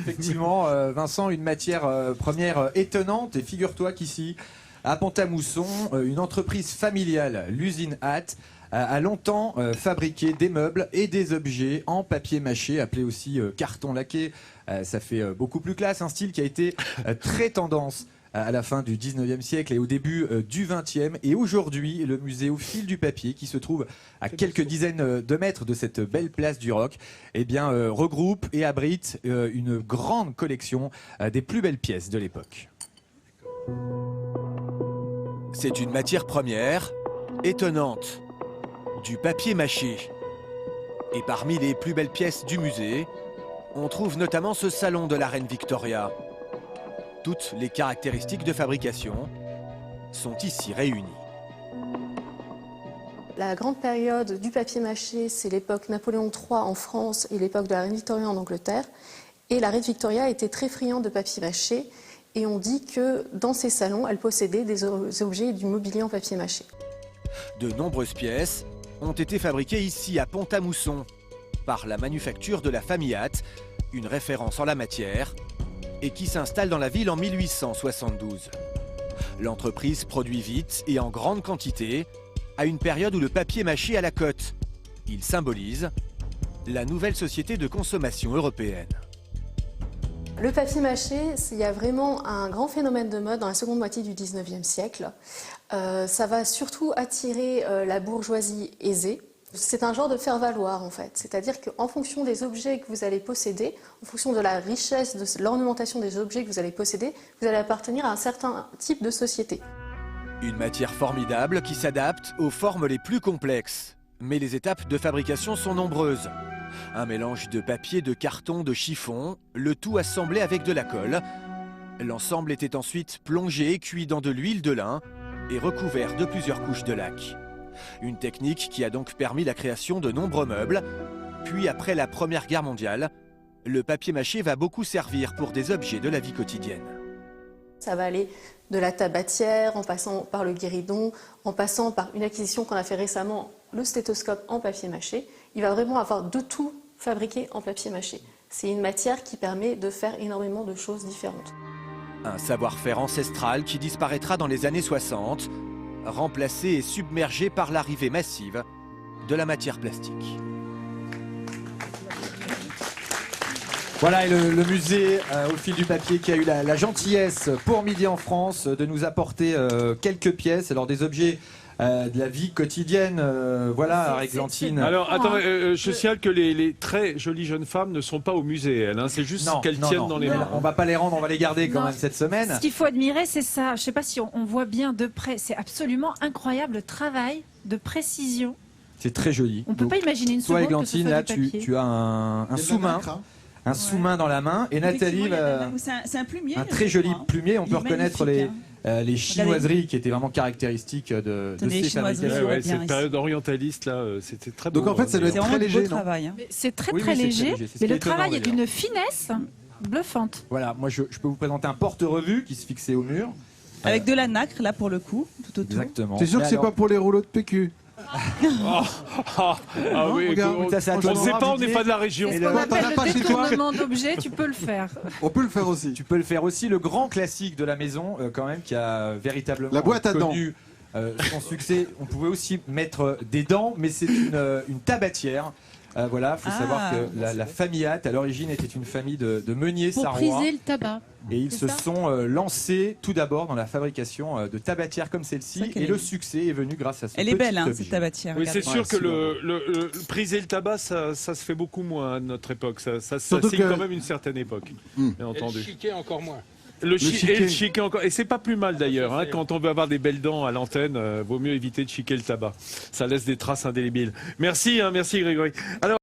effectivement, Vincent, une matière première étonnante. Et figure-toi qu'ici, à Pont-à-Mousson, une entreprise familiale, l'usine Hatt, a longtemps fabriqué des meubles et des objets en papier mâché, appelé aussi carton laqué. Ça fait beaucoup plus classe, un style qui a été très tendance à la fin du 19e siècle et au début du 20e. Et aujourd'hui, le musée Au fil du papier, qui se trouve à quelques dizaines de mètres de cette belle place du Roc, eh bien, regroupe et abrite une grande collection des plus belles pièces de l'époque. C'est une matière première étonnante, du papier mâché. Et parmi les plus belles pièces du musée, on trouve notamment ce salon de la reine Victoria. Toutes les caractéristiques de fabrication sont ici réunies. La grande période du papier mâché, c'est l'époque Napoléon III en France et l'époque de la reine Victoria en Angleterre. Et la reine Victoria était très friande de papier mâché. Et on dit que dans ces salons, elle possédait des objets et du mobilier en papier mâché. De nombreuses pièces ont été fabriquées ici à Pont-à-Mousson par la manufacture de la famille Hatt, une référence en la matière, et qui s'installe dans la ville en 1872. L'entreprise produit vite et en grande quantité, à une période où le papier mâché a la cote. Il symbolise la nouvelle société de consommation européenne. Le papier mâché, il y a vraiment un grand phénomène de mode dans la seconde moitié du 19e siècle. Ça va surtout attirer la bourgeoisie aisée. C'est un genre de faire-valoir en fait, c'est-à-dire qu'en fonction des objets que vous allez posséder, en fonction de la richesse, de l'ornementation des objets que vous allez posséder, vous allez appartenir à un certain type de société. Une matière formidable qui s'adapte aux formes les plus complexes. Mais les étapes de fabrication sont nombreuses. Un mélange de papier, de carton, de chiffon, le tout assemblé avec de la colle. L'ensemble était ensuite plongé, cuit dans de l'huile de lin et recouvert de plusieurs couches de laque. Une technique qui a donc permis la création de nombreux meubles. Puis après la Première Guerre mondiale, le papier mâché va beaucoup servir pour des objets de la vie quotidienne. Ça va aller de la tabatière, en passant par le guéridon, en passant par une acquisition qu'on a fait récemment, le stéthoscope en papier mâché. Il va vraiment avoir de tout fabriqué en papier mâché. C'est une matière qui permet de faire énormément de choses différentes. Un savoir-faire ancestral qui disparaîtra dans les années 60, remplacé et submergé par l'arrivée massive de la matière plastique. Voilà, et le musée Au fil du papier qui a eu la gentillesse pour Midi en France de nous apporter quelques pièces, alors des objets de la vie quotidienne, voilà, Églantine. Alors, attends, je signale que les très jolies jeunes femmes ne sont pas au musée, elles, hein, c'est juste qu'elles tiennent dans les mains. On va pas les rendre, on va les garder quand même cette semaine. Ce qu'il faut admirer, c'est ça. Je sais pas si on voit bien de près, c'est absolument incroyable le travail de précision. C'est très joli. On peut pas imaginer une seconde. Toi, Églantine, que ce soit là, du papier. tu as un sous-main. Un sous-main dans la main. Et Nathalie, c'est un plumier. un très joli plumier. On peut reconnaître les chinoiseries qui étaient vraiment caractéristiques de ces fabrications. Ouais, cette période orientaliste, là, c'était très beau. Donc en fait, ça doit être très léger, non? C'est très léger, mais le travail est d'une finesse bluffante. Voilà, moi je peux vous présenter un porte-revue qui se fixait au mur. Avec de la nacre, là, pour le coup, tout autour. Exactement. T'es sûr que c'est pas pour les rouleaux de PQ? Ah oui, regarde, on ne sait pas, on n'est pas de la région. C'est ce qu'on appelle le détournement d'objets, tu peux le faire. On peut le faire aussi. Tu peux le faire aussi. Le grand classique de la maison, quand même, qui a véritablement la boîte à dents. connu son succès. On pouvait aussi mettre des dents, mais c'est une tabatière. Voilà, il faut savoir que la famille Hatt, à l'origine, était une famille de meuniers sarrois. Pour priser le tabac. Et ils se sont lancés tout d'abord dans la fabrication de tabatières comme celle-ci. Et le succès est venu grâce à ce petit objet. Elle est belle, hein, cette tabatière. Oui, c'est sûr que le priser le tabac, ça se fait beaucoup moins à notre époque. Ça signe quand même une certaine époque, bien entendu. Et le chiquet encore moins. Le chiquet encore. Et c'est pas plus mal d'ailleurs. Hein, quand on veut avoir des belles dents à l'antenne, vaut mieux éviter de chiquer le tabac. Ça laisse des traces indélébiles. Merci, merci Grégory. Alors,